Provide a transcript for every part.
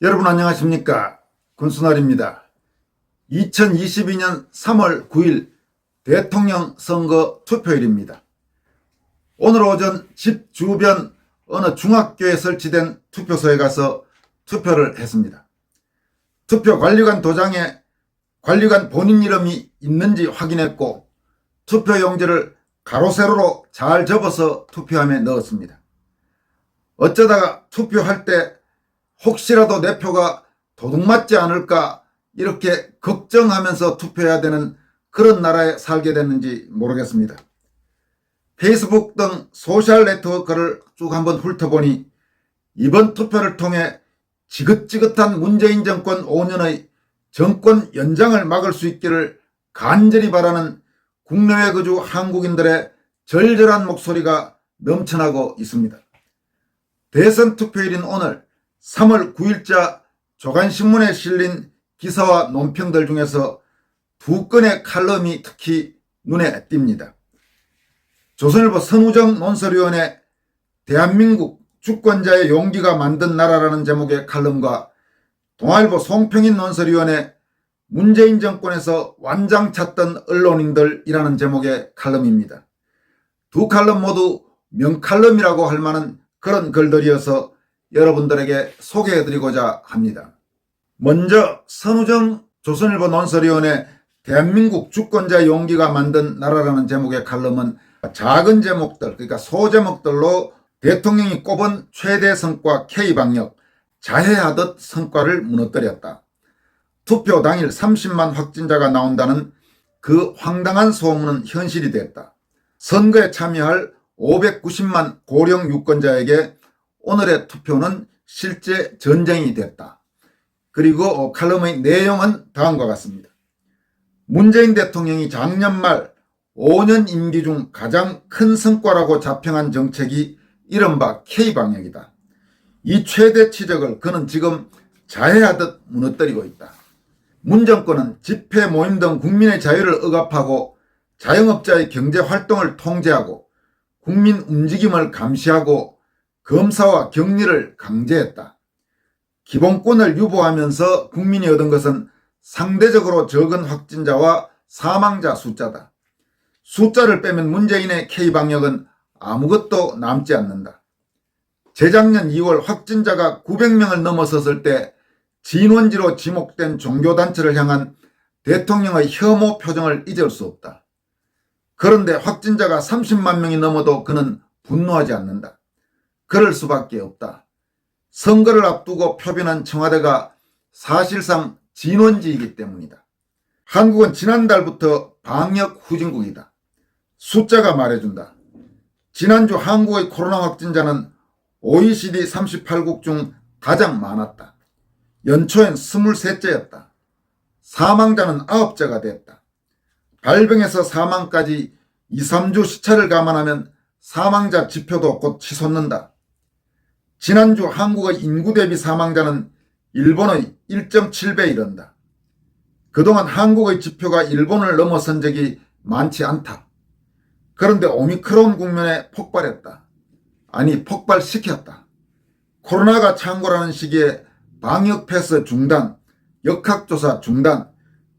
여러분 안녕하십니까? 군수날입니다. 2022년 3월 9일 대통령 선거 투표일입니다. 오늘 오전 집 주변 어느 중학교에 설치된 투표소에 가서 투표를 했습니다. 투표 관리관 도장에 관리관 본인 이름이 있는지 확인했고 투표용지를 가로 세로로 잘 접어서 투표함에 넣었습니다. 어쩌다가 투표할 때 혹시라도 내 표가 도둑맞지 않을까 이렇게 걱정하면서 투표해야 되는 그런 나라에 살게 됐는지 모르겠습니다. 페이스북 등 소셜 네트워크를 쭉 한번 훑어보니 이번 투표를 통해 지긋지긋한 문재인 정권 5년의 정권 연장을 막을 수 있기를 간절히 바라는 국내외 거주 한국인들의 절절한 목소리가 넘쳐나고 있습니다. 대선 투표일인 오늘 3월 9일자 조간신문에 실린 기사와 논평들 중에서 두 건의 칼럼이 특히 눈에 띕니다. 조선일보 선우정 논설위원의 대한민국 주권자의 용기가 만든 나라라는 제목의 칼럼과 동아일보 송평인 논설위원의 문재인 정권에서 완장 찾던 언론인들이라는 제목의 칼럼입니다. 두 칼럼 모두 명칼럼이라고 할 만한 그런 글들이어서 여러분들에게 소개해드리고자 합니다. 먼저 선우정 조선일보 논설위원의 대한민국 주권자의 용기가 만든 나라라는 제목의 칼럼은 작은 제목들, 그러니까 소제목들로 대통령이 꼽은 최대 성과 K방역, 자해하듯 성과를 무너뜨렸다. 투표 당일 30만 확진자가 나온다는 그 황당한 소문은 현실이 됐다. 선거에 참여할 590만 고령 유권자에게 오늘의 투표는 실제 전쟁이 됐다. 그리고 칼럼의 내용은 다음과 같습니다. 문재인 대통령이 작년 말 5년 임기 중 가장 큰 성과라고 자평한 정책이 이른바 K방역이다. 이 최대 치적을 그는 지금 자해하듯 무너뜨리고 있다. 문 정권은 집회 모임 등 국민의 자유를 억압하고 자영업자의 경제활동을 통제하고 국민 움직임을 감시하고 검사와 격리를 강제했다. 기본권을 유보하면서 국민이 얻은 것은 상대적으로 적은 확진자와 사망자 숫자다. 숫자를 빼면 문재인의 K방역은 아무것도 남지 않는다. 재작년 2월 확진자가 900명을 넘어섰을 때 진원지로 지목된 종교단체를 향한 대통령의 혐오 표정을 잊을 수 없다. 그런데 확진자가 30만 명이 넘어도 그는 분노하지 않는다. 그럴 수밖에 없다. 선거를 앞두고 표변한 청와대가 사실상 진원지이기 때문이다. 한국은 지난달부터 방역 후진국이다. 숫자가 말해준다. 지난주 한국의 코로나 확진자는 OECD 38국 중 가장 많았다. 연초엔 23째였다. 사망자는 9자가 됐다. 발병에서 사망까지 2, 3주 시차를 감안하면 사망자 지표도 곧 치솟는다. 지난주 한국의 인구 대비 사망자는 일본의 1.7배에 이른다. 그동안 한국의 지표가 일본을 넘어선 적이 많지 않다. 그런데 오미크론 국면에 폭발했다. 아니 폭발시켰다. 코로나가 창궐하는 시기에 방역 패스 중단, 역학조사 중단,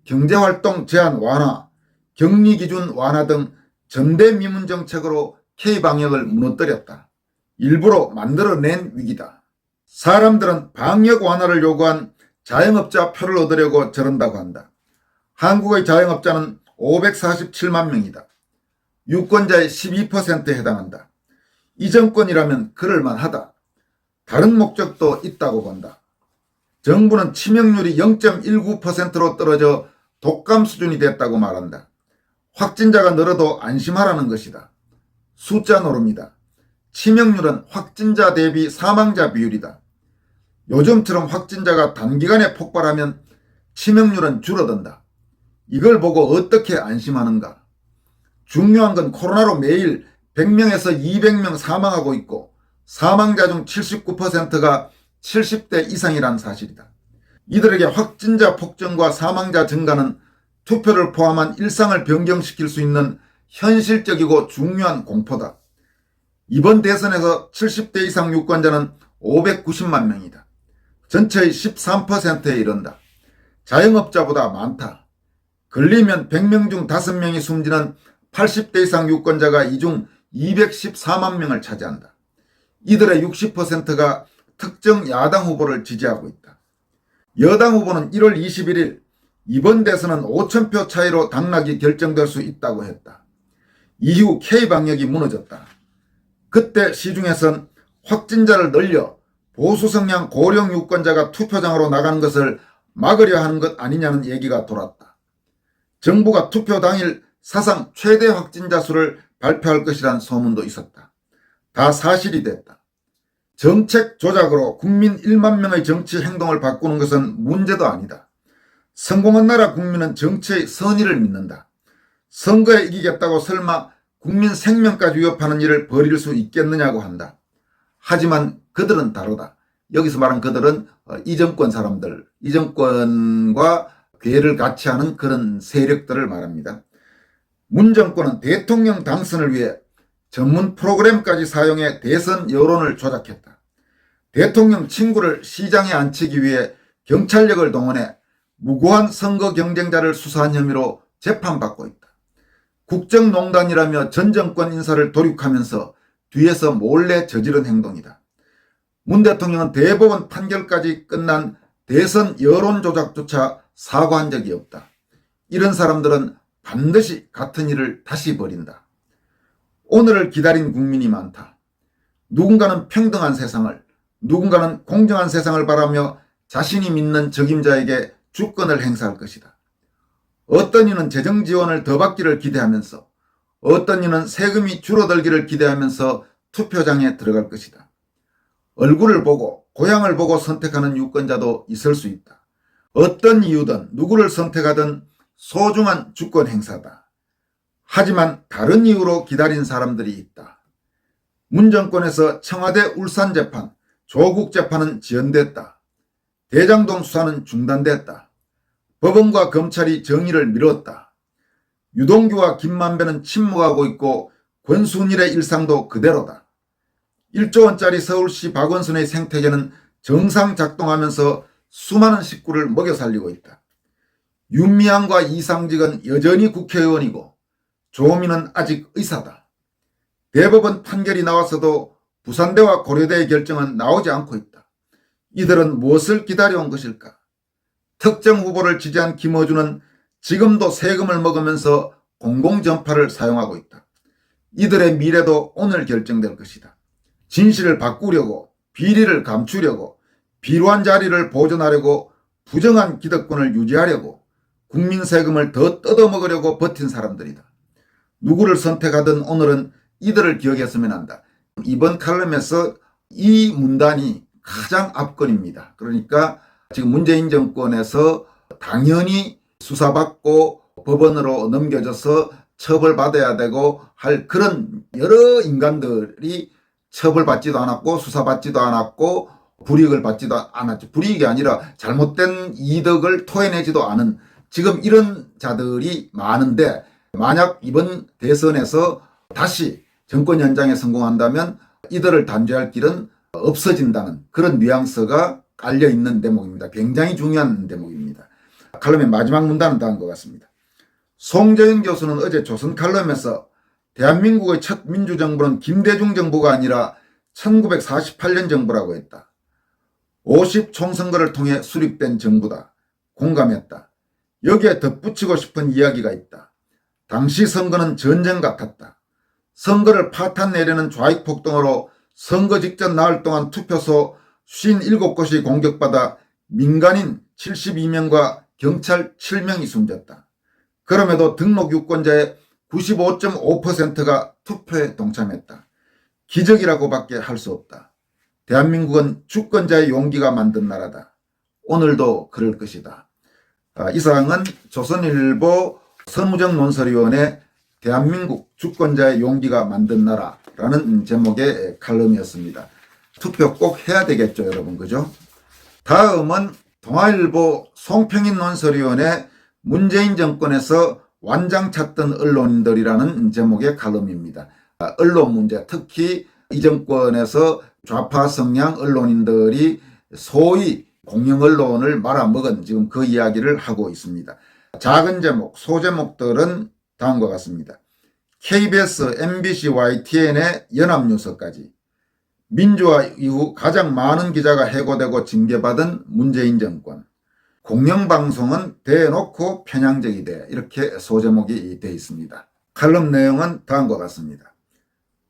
경제활동 제한 완화, 격리기준 완화 등 전대미문 정책으로 K방역을 무너뜨렸다. 일부러 만들어낸 위기다. 사람들은 방역 완화를 요구한 자영업자 표를 얻으려고 저런다고 한다. 한국의 자영업자는 547만 명이다. 유권자의 12%에 해당한다. 이 정권이라면 그럴만하다. 다른 목적도 있다고 본다. 정부는 치명률이 0.19%로 떨어져 독감 수준이 됐다고 말한다. 확진자가 늘어도 안심하라는 것이다. 숫자 노름이다. 치명률은 확진자 대비 사망자 비율이다. 요즘처럼 확진자가 단기간에 폭발하면 치명률은 줄어든다. 이걸 보고 어떻게 안심하는가? 중요한 건 코로나로 매일 100명에서 200명 사망하고 있고 사망자 중 79%가 70대 이상이란 사실이다. 이들에게 확진자 폭증과 사망자 증가는 투표를 포함한 일상을 변경시킬 수 있는 현실적이고 중요한 공포다. 이번 대선에서 70대 이상 유권자는 590만 명이다. 전체의 13%에 이른다. 자영업자보다 많다. 걸리면 100명 중 5명이 숨지는 80대 이상 유권자가 이 중 214만 명을 차지한다. 이들의 60%가 특정 야당 후보를 지지하고 있다. 여당 후보는 1월 21일 이번 대선은 5,000표 차이로 당락이 결정될 수 있다고 했다. 이후 K방역이 무너졌다. 그때 시중에선 확진자를 늘려 보수 성향 고령 유권자가 투표장으로 나가는 것을 막으려 하는 것 아니냐는 얘기가 돌았다. 정부가 투표 당일 사상 최대 확진자 수를 발표할 것이란 소문도 있었다. 다 사실이 됐다. 정책 조작으로 국민 1만 명의 정치 행동을 바꾸는 것은 문제도 아니다. 성공한 나라 국민은 정치의 선의를 믿는다. 선거에 이기겠다고 설마 국민 생명까지 위협하는 일을 벌일 수 있겠느냐고 한다. 하지만 그들은 다르다. 여기서 말한 그들은 이 정권 사람들, 이 정권과 괴를 같이 하는 그런 세력들을 말합니다. 문 정권은 대통령 당선을 위해 전문 프로그램까지 사용해 대선 여론을 조작했다. 대통령 친구를 시장에 앉히기 위해 경찰력을 동원해 무고한 선거 경쟁자를 수사한 혐의로 재판받고 있다. 국정농단이라며 전 정권 인사를 도륙하면서 뒤에서 몰래 저지른 행동이다. 문 대통령은 대법원 판결까지 끝난 대선 여론 조작조차 사과한 적이 없다. 이런 사람들은 반드시 같은 일을 다시 벌인다. 오늘을 기다린 국민이 많다. 누군가는 평등한 세상을, 누군가는 공정한 세상을 바라며 자신이 믿는 적임자에게 주권을 행사할 것이다. 어떤 이는 재정 지원을 더 받기를 기대하면서, 어떤 이는 세금이 줄어들기를 기대하면서 투표장에 들어갈 것이다. 얼굴을 보고 고향을 보고 선택하는 유권자도 있을 수 있다. 어떤 이유든 누구를 선택하든 소중한 주권 행사다. 하지만 다른 이유로 기다린 사람들이 있다. 문 정권에서 청와대 울산재판, 조국재판은 지연됐다. 대장동 수사는 중단됐다. 법원과 검찰이 정의를 미뤘다. 유동규와 김만배는 침묵하고 있고 권순일의 일상도 그대로다. 1조 원짜리 서울시 박원순의 생태계는 정상 작동하면서 수많은 식구를 먹여 살리고 있다. 윤미향과 이상직은 여전히 국회의원이고 조미는 아직 의사다. 대법원 판결이 나왔어도 부산대와 고려대의 결정은 나오지 않고 있다. 이들은 무엇을 기다려온 것일까? 특정 후보를 지지한 김어준은 지금도 세금을 먹으면서 공공전파를 사용하고 있다. 이들의 미래도 오늘 결정될 것이다. 진실을 바꾸려고, 비리를 감추려고, 비루한 자리를 보존하려고, 부정한 기득권을 유지하려고, 국민 세금을 더 뜯어먹으려고 버틴 사람들이다. 누구를 선택하든 오늘은 이들을 기억했으면 한다. 이번 칼럼에서 이 문단이 가장 앞건입니다. 그러니까 지금 문재인 정권에서 당연히 수사받고 법원으로 넘겨져서 처벌받아야 되고 할 그런 여러 인간들이 처벌받지도 않았고 수사받지도 않았고 불이익을 받지도 않았죠. 불이익이 아니라 잘못된 이득을 토해내지도 않은 지금 이런 자들이 많은데, 만약 이번 대선에서 다시 정권 연장에 성공한다면 이들을 단죄할 길은 없어진다는 그런 뉘앙스가 깔려있는 대목입니다. 굉장히 중요한 대목입니다. 칼럼의 마지막 문단은 다음과 같습니다. 송재윤 교수는 어제 조선 칼럼에서 대한민국의 첫 민주정부는 김대중 정부가 아니라 1948년 정부라고 했다. 50 총선거를 통해 수립된 정부다. 공감했다. 여기에 덧붙이고 싶은 이야기가 있다. 당시 선거는 전쟁 같았다. 선거를 파탄 내려는 좌익폭동으로 선거 직전 나흘 동안 투표소 57곳이 공격받아 민간인 72명과 경찰 7명이 숨졌다. 그럼에도 등록 유권자의 95.5%가 투표에 동참했다. 기적이라고밖에 할 수 없다. 대한민국은 주권자의 용기가 만든 나라다. 오늘도 그럴 것이다. 이상은 조선일보 선우정 논설위원의 대한민국 주권자의 용기가 만든 나라라는 제목의 칼럼이었습니다. 투표 꼭 해야 되겠죠, 여러분, 그죠? 다음은 동아일보 송평인 논설위원의 문재인 정권에서 완장 찾던 언론인들이라는 제목의 칼럼입니다. 언론 문제, 특히 이 정권에서 좌파 성향 언론인들이 소위 공영 언론을 말아먹은 지금 그 이야기를 하고 있습니다. 작은 제목, 소제목들은 다음과 같습니다. KBS, MBC, YTN의 연합뉴스까지 민주화 이후 가장 많은 기자가 해고되고 징계받은 문재인 정권. 공영방송은 대놓고 편향적이다. 이렇게 소제목이 되어 있습니다. 칼럼 내용은 다음과 같습니다.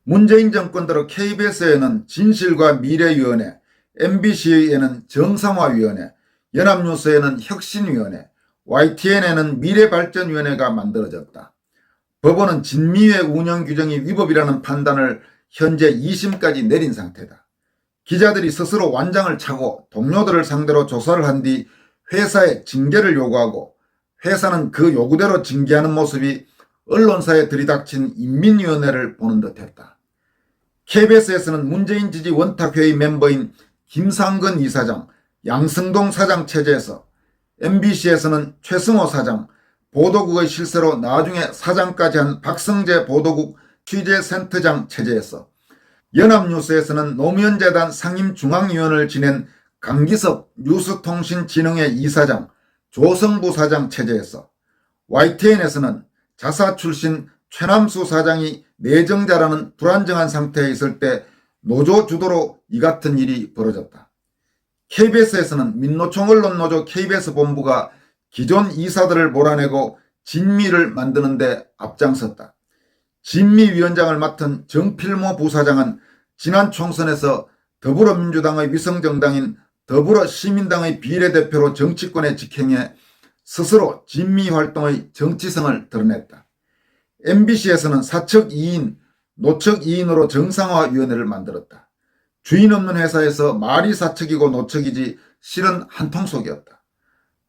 문재인 정권 들어 KBS에는 진실과 미래위원회, MBC에는 정상화위원회, 연합뉴스에는 혁신위원회, YTN에는 미래발전위원회가 만들어졌다. 법원은 진미회 운영 규정이 위법이라는 판단을 현재 2심까지 내린 상태다. 기자들이 스스로 완장을 차고 동료들을 상대로 조사를 한 뒤 회사에 징계를 요구하고 회사는 그 요구대로 징계하는 모습이 언론사에 들이닥친 인민위원회를 보는 듯했다. KBS에서는 문재인 지지 원탁회의 멤버인 김상근 이사장, 양승동 사장 체제에서, MBC에서는 최승호 사장, 보도국의 실세로 나중에 사장까지 한 박성재 보도국 취재센터장 체제에서, 연합뉴스에서는 노무현재단 상임중앙위원을 지낸 강기석 뉴스통신진흥회 이사장, 조성부 사장 체제에서, YTN에서는 자사 출신 최남수 사장이 내정자라는 불안정한 상태에 있을 때 노조 주도로 이 같은 일이 벌어졌다. KBS에서는 민노총 언론노조 KBS 본부가 기존 이사들을 몰아내고 진미를 만드는 데 앞장섰다. 진미위원장을 맡은 정필모 부사장은 지난 총선에서 더불어민주당의 위성정당인 더불어시민당의 비례대표로 정치권에 직행해 스스로 진미활동의 정치성을 드러냈다. MBC에서는 사측 2인, 노측 2인으로 정상화위원회를 만들었다. 주인 없는 회사에서 말이 사측이고 노측이지 실은 한통속이었다.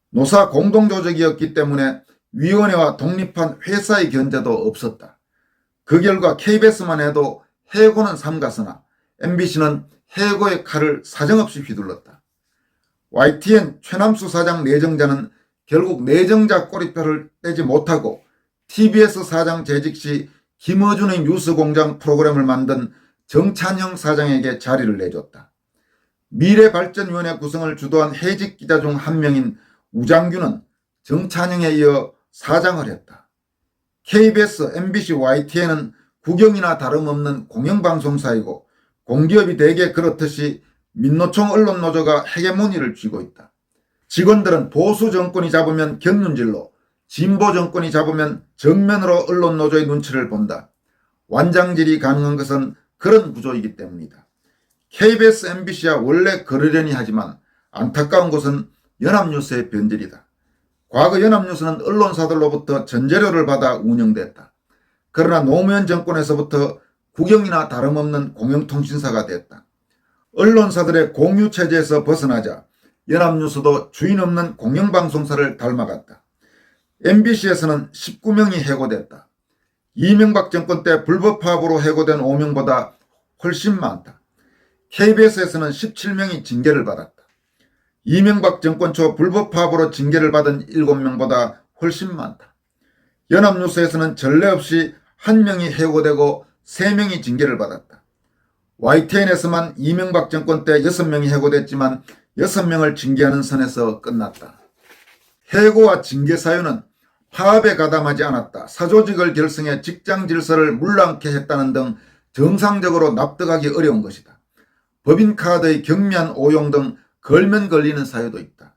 노사 공동조직이었기 때문에 위원회와 독립한 회사의 견제도 없었다. 그 결과 KBS만 해도 해고는 삼갔으나 MBC는 해고의 칼을 사정없이 휘둘렀다. YTN 최남수 사장 내정자는 결국 내정자 꼬리표를 떼지 못하고 TBS 사장 재직 시 김어준의 뉴스공장 프로그램을 만든 정찬형 사장에게 자리를 내줬다. 미래발전위원회 구성을 주도한 해직 기자 중 한 명인 우장규는 정찬형에 이어 사장을 했다. KBS, MBC, YTN은 국영이나 다름없는 공영방송사이고 공기업이 대개 그렇듯이 민노총 언론노조가 헤게모니를 쥐고 있다. 직원들은 보수 정권이 잡으면 곁눈질로, 진보 정권이 잡으면 정면으로 언론노조의 눈치를 본다. 완장질이 가능한 것은 그런 구조이기 때문이다. KBS, MBC와 원래 그러려니 하지만 안타까운 것은 연합뉴스의 변질이다. 과거 연합뉴스는 언론사들로부터 전재료를 받아 운영됐다. 그러나 노무현 정권에서부터 국영이나 다름없는 공영통신사가 됐다. 언론사들의 공유체제에서 벗어나자 연합뉴스도 주인 없는 공영방송사를 닮아갔다. MBC에서는 19명이 해고됐다. 이명박 정권 때 불법 파업으로 해고된 5명보다 훨씬 많다. KBS에서는 17명이 징계를 받았다. 이명박 정권 초 불법 파업으로 징계를 받은 7명보다 훨씬 많다. 연합뉴스에서는 전례 없이 1명이 해고되고 3명이 징계를 받았다. YTN에서만 이명박 정권 때 6명이 해고됐지만 6명을 징계하는 선에서 끝났다. 해고와 징계 사유는 파업에 가담하지 않았다, 사조직을 결성해 직장 질서를 물랑케 했다는 등 정상적으로 납득하기 어려운 것이다. 법인카드의 경미한 오용 등 걸면 걸리는 사유도 있다.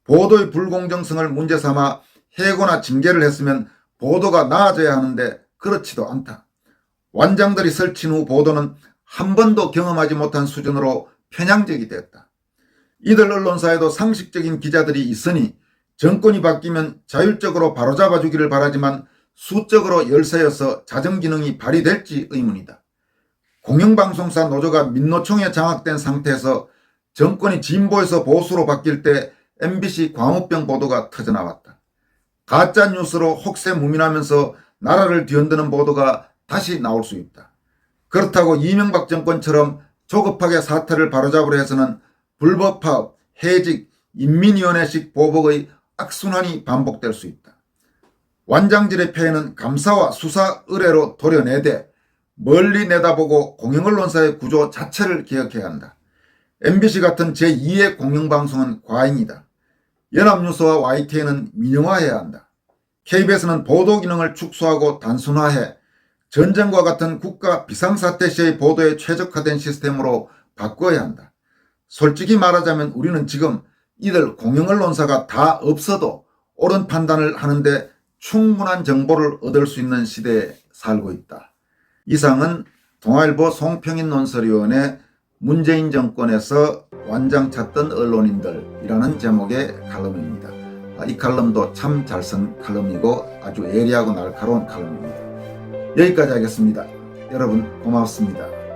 보도의 불공정성을 문제 삼아 해고나 징계를 했으면 보도가 나아져야 하는데 그렇지도 않다. 완장들이 설친 후 보도는 한 번도 경험하지 못한 수준으로 편향적이 됐다. 이들 언론사에도 상식적인 기자들이 있으니 정권이 바뀌면 자율적으로 바로잡아주기를 바라지만 수적으로 열세여서 자정기능이 발휘될지 의문이다. 공영방송사 노조가 민노총에 장악된 상태에서 정권이 진보에서 보수로 바뀔 때 MBC 광우병 보도가 터져나왔다. 가짜뉴스로 혹세무민하면서 나라를 뒤흔드는 보도가 다시 나올 수 있다. 그렇다고 이명박 정권처럼 조급하게 사태를 바로잡으려 해서는 불법 파업, 해직, 인민위원회식 보복의 악순환이 반복될 수 있다. 완장질의 폐해는 감사와 수사 의뢰로 도려내되 멀리 내다보고 공영언론사의 구조 자체를 개혁해야 한다. MBC 같은 제2의 공영방송은 과잉이다. 연합뉴스와 YTN은 민영화해야 한다. KBS는 보도 기능을 축소하고 단순화해 전쟁과 같은 국가 비상사태 시의 보도에 최적화된 시스템으로 바꿔야 한다. 솔직히 말하자면 우리는 지금 이들 공영언론사가 다 없어도 옳은 판단을 하는데 충분한 정보를 얻을 수 있는 시대에 살고 있다. 이상은 동아일보 송평인 논설위원의 문재인 정권에서 완장 찾던 언론인들이라는 제목의 칼럼입니다. 이 칼럼도 참 잘 쓴 칼럼이고 아주 예리하고 날카로운 칼럼입니다. 여기까지 하겠습니다. 여러분 고맙습니다.